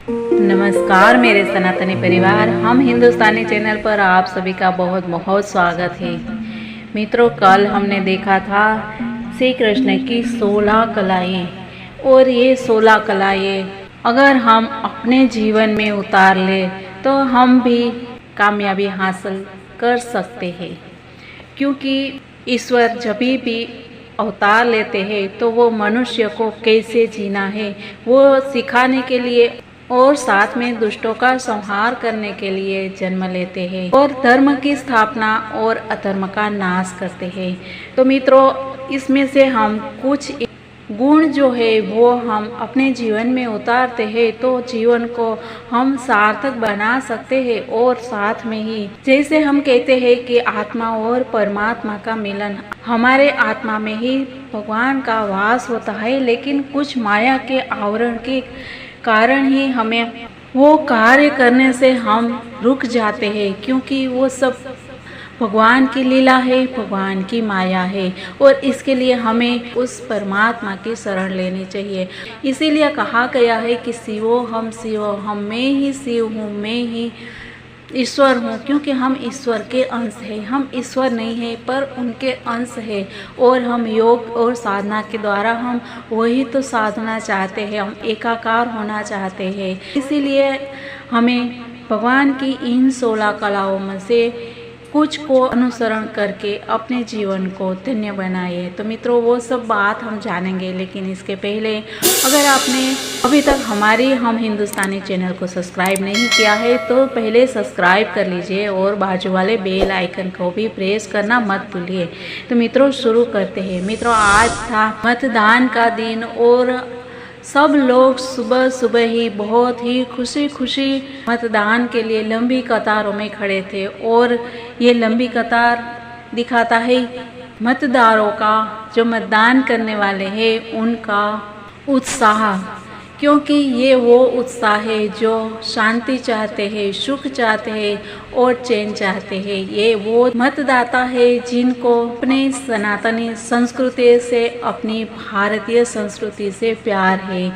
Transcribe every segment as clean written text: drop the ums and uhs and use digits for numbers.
नमस्कार मेरे सनातनी परिवार, हम हिंदुस्तानी चैनल पर आप सभी का बहुत बहुत स्वागत है। मित्रों, कल हमने देखा था श्री कृष्ण की 16 कलाएं, और ये 16 कलाएं अगर हम अपने जीवन में उतार ले तो हम भी कामयाबी हासिल कर सकते हैं। क्योंकि ईश्वर जब भी अवतार लेते हैं तो वो मनुष्य को कैसे जीना है वो सिखाने के लिए और साथ में दुष्टों का संहार करने के लिए जन्म लेते हैं और धर्म की स्थापना और अधर्म का नाश करते हैं। तो मित्रों, इसमें से हम कुछ गुण जो है वो हम अपने जीवन में उतारते हैं तो जीवन को हम सार्थक बना सकते हैं। और साथ में ही जैसे हम कहते हैं कि आत्मा और परमात्मा का मिलन, हमारे आत्मा में ही भगवान का वास होता है, लेकिन कुछ माया के आवरण के कारण ही हमें वो कार्य करने से हम रुक जाते हैं, क्योंकि वो सब भगवान की लीला है, भगवान की माया है। और इसके लिए हमें उस परमात्मा की शरण लेनी चाहिए। इसीलिए कहा गया है कि शिवो हम शिव, हम मैं ही शिव हूँ, मैं ही ईश्वर हूँ। क्योंकि हम ईश्वर के अंश हैं, हम ईश्वर नहीं हैं पर उनके अंश हैं। और हम योग और साधना के द्वारा हम वही तो साधना चाहते हैं, हम एकाकार होना चाहते हैं। इसीलिए हमें भगवान की इन 16 कलाओं में से कुछ को अनुसरण करके अपने जीवन को धन्य बनाइए। तो मित्रों, वो सब बात हम जानेंगे, लेकिन इसके पहले अगर आपने अभी तक हम हिंदुस्तानी चैनल को सब्सक्राइब नहीं किया है तो पहले सब्सक्राइब कर लीजिए और बाजू वाले बेल आइकन को भी प्रेस करना मत भूलिए। तो मित्रों, शुरू करते हैं। मित्रों, आज था मतदान का दिन और सब लोग सुबह सुबह ही बहुत ही खुशी खुशी मतदान के लिए लंबी कतारों में खड़े थे। और ये लंबी कतार दिखाता है मतदारों का, जो मतदान करने वाले हैं उनका उत्साह। क्योंकि ये वो उत्साह है जो शांति चाहते हैं, सुख चाहते हैं और चैन चाहते हैं। ये वो मतदाता है जिनको अपने सनातनी संस्कृति से, अपनी भारतीय संस्कृति से प्यार है।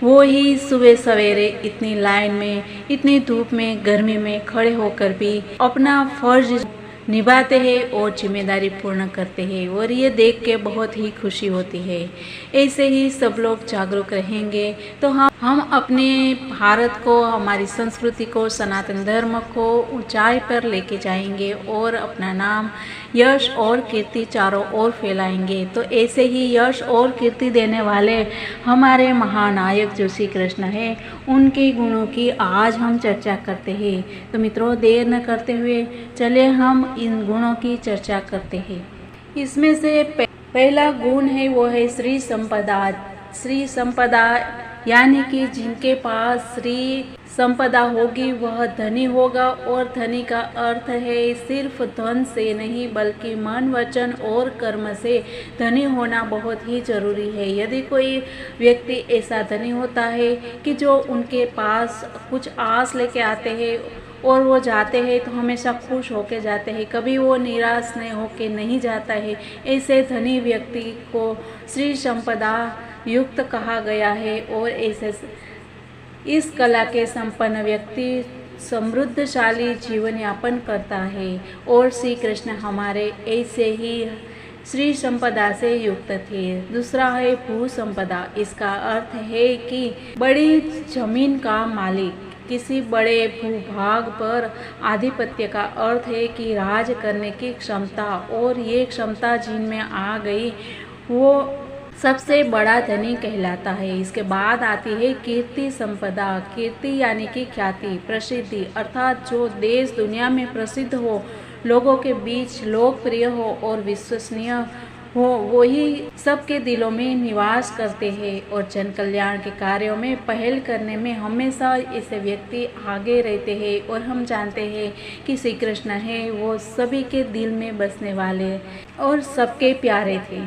वो ही सुबह सवेरे इतनी लाइन में, इतनी धूप में, गर्मी में खड़े होकर भी अपना फर्ज निभाते हैं और जिम्मेदारी पूर्ण करते हैं। और ये देख के बहुत ही खुशी होती है। ऐसे ही सब लोग जागरूक रहेंगे तो हम अपने भारत को, हमारी संस्कृति को, सनातन धर्म को ऊंचाई पर लेके जाएंगे और अपना नाम, यश और कीर्ति चारों ओर फैलाएंगे। तो ऐसे ही यश और कीर्ति देने वाले हमारे महानायक जो श्री कृष्ण है, उनके गुणों की आज हम चर्चा करते हैं। तो मित्रों, देर न करते हुए चले हम इन गुणों की चर्चा करते हैं। इसमें से पहला गुण है वो है श्री संपदा। श्री संपदा यानी कि जिनके पास श्री संपदा होगी वह धनी होगा। और धनी का अर्थ है सिर्फ धन से नहीं बल्कि मन, वचन और कर्म से धनी होना बहुत ही जरूरी है। यदि कोई व्यक्ति ऐसा धनी होता है कि जो उनके पास कुछ आस लेके आते हैं और वो जाते हैं तो हमेशा खुश होके जाते हैं, कभी वो निराश नहीं होके नहीं जाता है, ऐसे धनी व्यक्ति को श्री संपदा युक्त कहा गया है। और ऐसे इस कला के संपन्न व्यक्ति समृद्धशाली जीवन यापन करता है। और श्री कृष्ण हमारे ऐसे ही श्री संपदा से युक्त थे। दूसरा है भू संपदा। इसका अर्थ है कि बड़ी जमीन का मालिक, किसी बड़े भूभाग पर आधिपत्य का अर्थ है कि राज करने की क्षमता। और ये क्षमता जिनमें आ गई वो सबसे बड़ा धनी कहलाता है। इसके बाद आती है कीर्ति संपदा। कीर्ति यानी कि ख्याति, प्रसिद्धि, अर्थात जो देश दुनिया में प्रसिद्ध हो, लोगों के बीच लोकप्रिय हो और विश्वसनीय हो, वही सबके दिलों में निवास करते हैं। और जन कल्याण के कार्यों में पहल करने में हमेशा ऐसे व्यक्ति आगे रहते हैं। और हम जानते हैं कि श्री कृष्ण है वो सभी के दिल में बसने वाले और सबके प्यारे थे।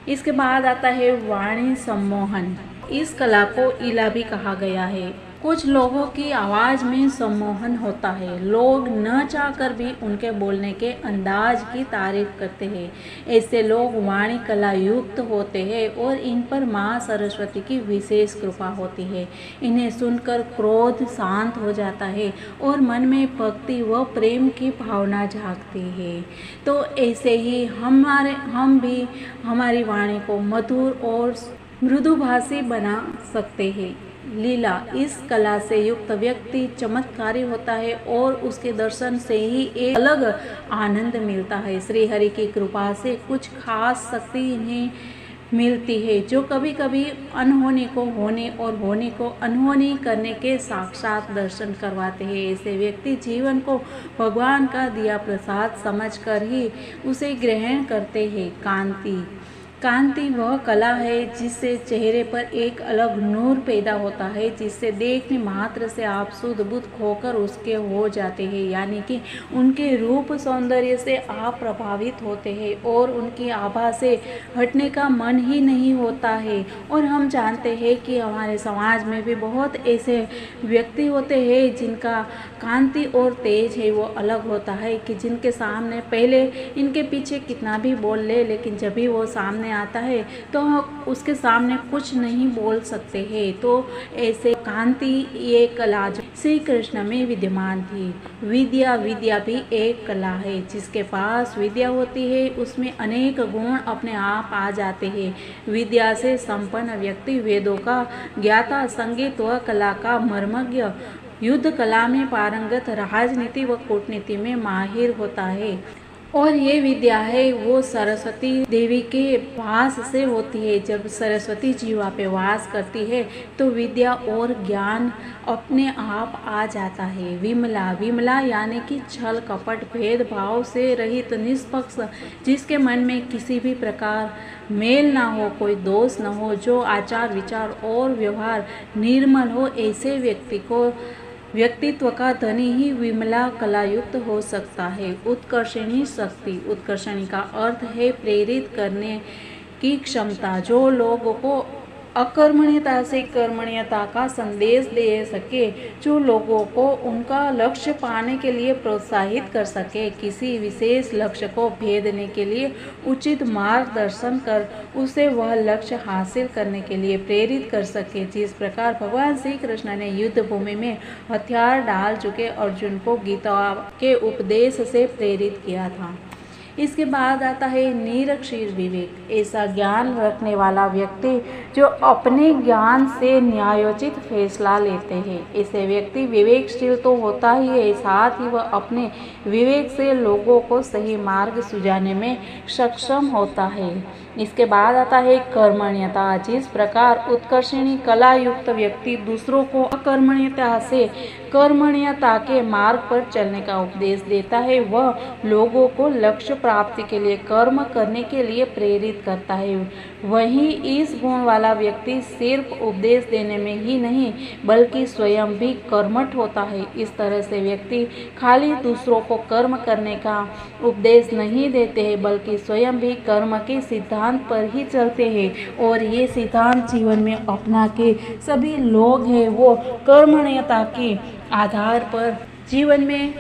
इसके बाद आता है वाणी सम्मोहन। इस कला को इला भी कहा गया है। कुछ लोगों की आवाज़ में सम्मोहन होता है। लोग न चाहकर भी उनके बोलने के अंदाज की तारीफ करते हैं। ऐसे लोग वाणी कला युक्त होते हैं और इन पर माँ सरस्वती की विशेष कृपा होती है। इन्हें सुनकर क्रोध शांत हो जाता है और मन में भक्ति व प्रेम की भावना जागती है। तो ऐसे ही हम भी हमारी वाणी को मधुर और मृदुभाषी बना सकते हैं। लीला, इस कला से युक्त व्यक्ति चमत्कारी होता है और उसके दर्शन से ही एक अलग आनंद मिलता है। श्री हरि की कृपा से कुछ खास शक्ति इन्हें मिलती है जो कभी कभी अनहोनी को होने और होने को अनहोनी करने के साक्षात दर्शन करवाते हैं। ऐसे व्यक्ति जीवन को भगवान का दिया प्रसाद समझकर ही उसे ग्रहण करते हैं। कांति वह कला है जिससे चेहरे पर एक अलग नूर पैदा होता है, जिससे देखने मात्र से आप शुद्ध बुद्ध खोकर उसके हो जाते हैं, यानी कि उनके रूप सौंदर्य से आप प्रभावित होते हैं और उनकी आभा से हटने का मन ही नहीं होता है। और हम जानते हैं कि हमारे समाज में भी बहुत ऐसे व्यक्ति होते हैं जिनका कांति और तेज है वो अलग होता है, कि जिनके सामने पहले इनके पीछे कितना भी बोल ले, लेकिन जब भी वो सामने आता है तो उसके सामने कुछ नहीं बोल सकते हैं। तो ऐसे कांति ये कला जो श्री कृष्ण में विद्यमान थी। विद्या भी एक कला है। जिसके पास विद्या होती है उसमें अनेक गुण अपने आप आ जाते हैं। विद्या से संपन्न व्यक्ति वेदों का ज्ञाता, संगीत व कला का मर्मज्ञ, युद्ध कला में पारंगत, राजनीति व कूटनीति में माहिर होता है। और ये विद्या है वो सरस्वती देवी के वास से होती है। जब सरस्वती जी वहाँ पे वास करती है तो विद्या और ज्ञान अपने आप आ जाता है। विमला यानी कि छल कपट भेदभाव से रहित, निष्पक्ष, जिसके मन में किसी भी प्रकार मेल ना हो, कोई दोष न हो, जो आचार विचार और व्यवहार निर्मल हो, ऐसे व्यक्तित्व का धनी ही विमला कलायुक्त हो सकता है। उत्कर्षणी शक्ति, उत्कर्षणी का अर्थ है प्रेरित करने की क्षमता, जो लोगों को अकर्मण्यता से कर्मण्यता का संदेश दे सके, जो लोगों को उनका लक्ष्य पाने के लिए प्रोत्साहित कर सके, किसी विशेष लक्ष्य को भेदने के लिए उचित मार्गदर्शन कर उसे वह लक्ष्य हासिल करने के लिए प्रेरित कर सके। जिस प्रकार भगवान श्री कृष्ण ने युद्ध भूमि में हथियार डाल चुके अर्जुन को गीता के उपदेश से प्रेरित किया था। इसके बाद आता है निरक्षीर विवेक। ऐसा ज्ञान रखने वाला व्यक्ति जो अपने ज्ञान से न्यायोचित फैसला लेते हैं। ऐसे व्यक्ति विवेकशील तो होता ही है, साथ ही वह अपने विवेक से लोगों को सही मार्ग सुझाने में सक्षम होता है। इसके बाद आता है कर्मण्यता। जिस प्रकार उत्कर्षणी कला युक्त व्यक्ति दूसरों को अकर्मण्यता से कर्मण्यता के मार्ग पर चलने का उपदेश देता है, वह लोगों को लक्ष्य प्राप्ति के लिए कर्म करने के लिए प्रेरित करता है। वहीं इस गुण वाला व्यक्ति सिर्फ उपदेश देने में ही नहीं बल्कि स्वयं भी कर्मठ होता है। इस तरह से व्यक्ति खाली दूसरों को कर्म करने का उपदेश नहीं देते हैं बल्कि स्वयं भी कर्म के सिद्धांत पर ही चलते हैं, और ये सिद्धांत जीवन में अपना के सभी लोग हैं वो कर्मण्यता के आधार पर जीवन में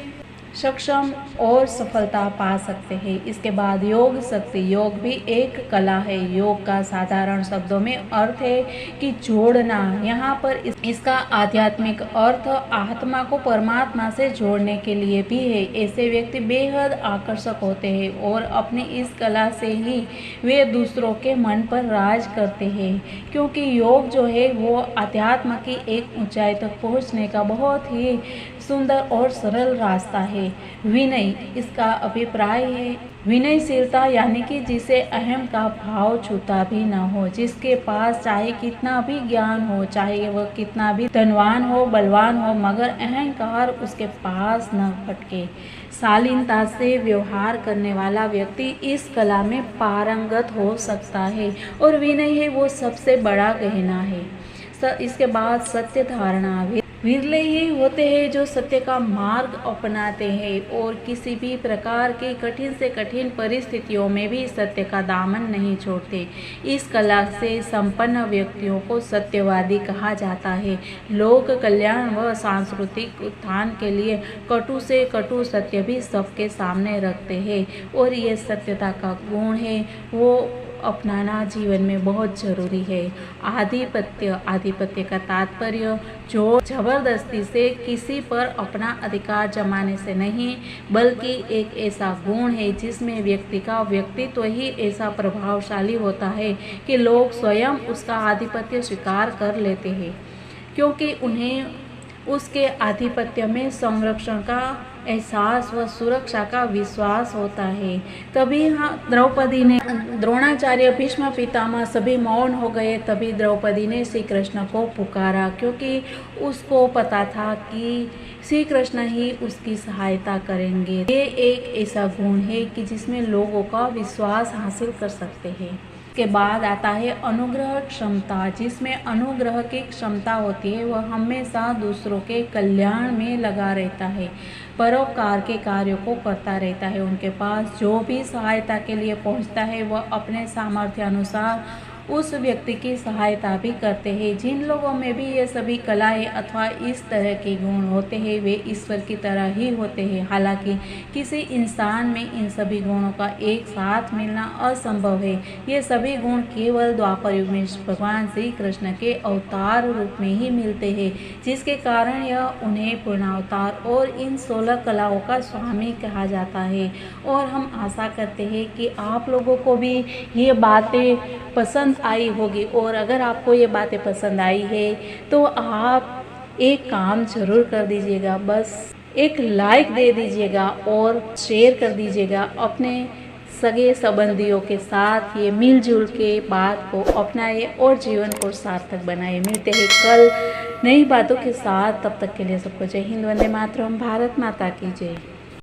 सक्षम और सफलता पा सकते हैं। इसके बाद योग शक्ति। योग भी एक कला है। योग का साधारण शब्दों में अर्थ है कि जोड़ना। यहाँ पर इसका आध्यात्मिक अर्थ आत्मा को परमात्मा से जोड़ने के लिए भी है। ऐसे व्यक्ति बेहद आकर्षक होते हैं और अपनी इस कला से ही वे दूसरों के मन पर राज करते हैं, क्योंकि योग जो है वो अध्यात्म की एक ऊंचाई तक पहुँचने का बहुत ही सुंदर और सरल रास्ता है। विनय, इसका अभिप्राय है विनयशीलता, यानी कि जिसे अहम का भाव छूता भी न हो, जिसके पास चाहे कितना भी ज्ञान हो, चाहे वह कितना भी धनवान हो, बलवान हो, मगर अहंकार उसके पास न भटके। शालीनता से व्यवहार करने वाला व्यक्ति इस कला में पारंगत हो सकता है, और विनय है वो सबसे बड़ा गहना है। इसके बाद सत्य धारणा। विरले ही होते हैं जो सत्य का मार्ग अपनाते हैं और किसी भी प्रकार की कठिन से कठिन परिस्थितियों में भी सत्य का दामन नहीं छोड़ते। इस कला से संपन्न व्यक्तियों को सत्यवादी कहा जाता है। लोक कल्याण व सांस्कृतिक उत्थान के लिए कटु से कटु सत्य भी सबके सामने रखते हैं और ये सत्यता का गुण है वो अपनाना जीवन में बहुत जरूरी है। आधिपत्य का तात्पर्य जो जबरदस्ती से किसी पर अपना अधिकार जमाने से नहीं, बल्कि एक ऐसा गुण है जिसमें व्यक्ति का व्यक्तित्व ही ऐसा प्रभावशाली होता है कि लोग स्वयं उसका आधिपत्य स्वीकार कर लेते हैं, क्योंकि उन्हें उसके आधिपत्य में संरक्षण का एहसास व सुरक्षा का विश्वास होता है। तभी द्रौपदी ने द्रोणाचार्य, भीष्म पितामह सभी मौन हो गए। तभी द्रौपदी ने श्री कृष्ण को पुकारा, क्योंकि उसको पता था कि श्री कृष्ण ही उसकी सहायता करेंगे। ये एक ऐसा गुण है कि जिसमें लोगों का विश्वास हासिल कर सकते हैं। के बाद आता है अनुग्रह क्षमता, जिसमें अनुग्रह की क्षमता होती है। वह हमेशा दूसरों के कल्याण में लगा रहता है, परोपकार के कार्यों को करता रहता है। उनके पास जो भी सहायता के लिए पहुंचता है वह अपने सामर्थ्य अनुसार उस व्यक्ति की सहायता भी करते हैं। जिन लोगों में भी ये सभी कलाएं अथवा इस तरह के गुण होते हैं वे ईश्वर की तरह ही होते हैं। हालांकि किसी इंसान में इन सभी गुणों का एक साथ मिलना असंभव है। ये सभी गुण केवल द्वापर युग में भगवान श्री कृष्ण के अवतार रूप में ही मिलते हैं, जिसके कारण यह उन्हें पूर्णावतार और इन 16 कलाओं का स्वामी कहा जाता है। और हम आशा करते हैं कि आप लोगों को भी ये बातें पसंद आई होगी, और अगर आपको ये बातें पसंद आई है तो आप एक काम जरूर कर दीजिएगा, बस एक लाइक दे दीजिएगा और शेयर कर दीजिएगा अपने सगे संबंधियों के साथ। ये मिलजुल के बात को अपनाए और जीवन को सार्थक बनाए। मिलते हैं कल नई बातों के साथ, तब तक के लिए सबको जय हिंद, वंदे मातरम, भारत माता की जय।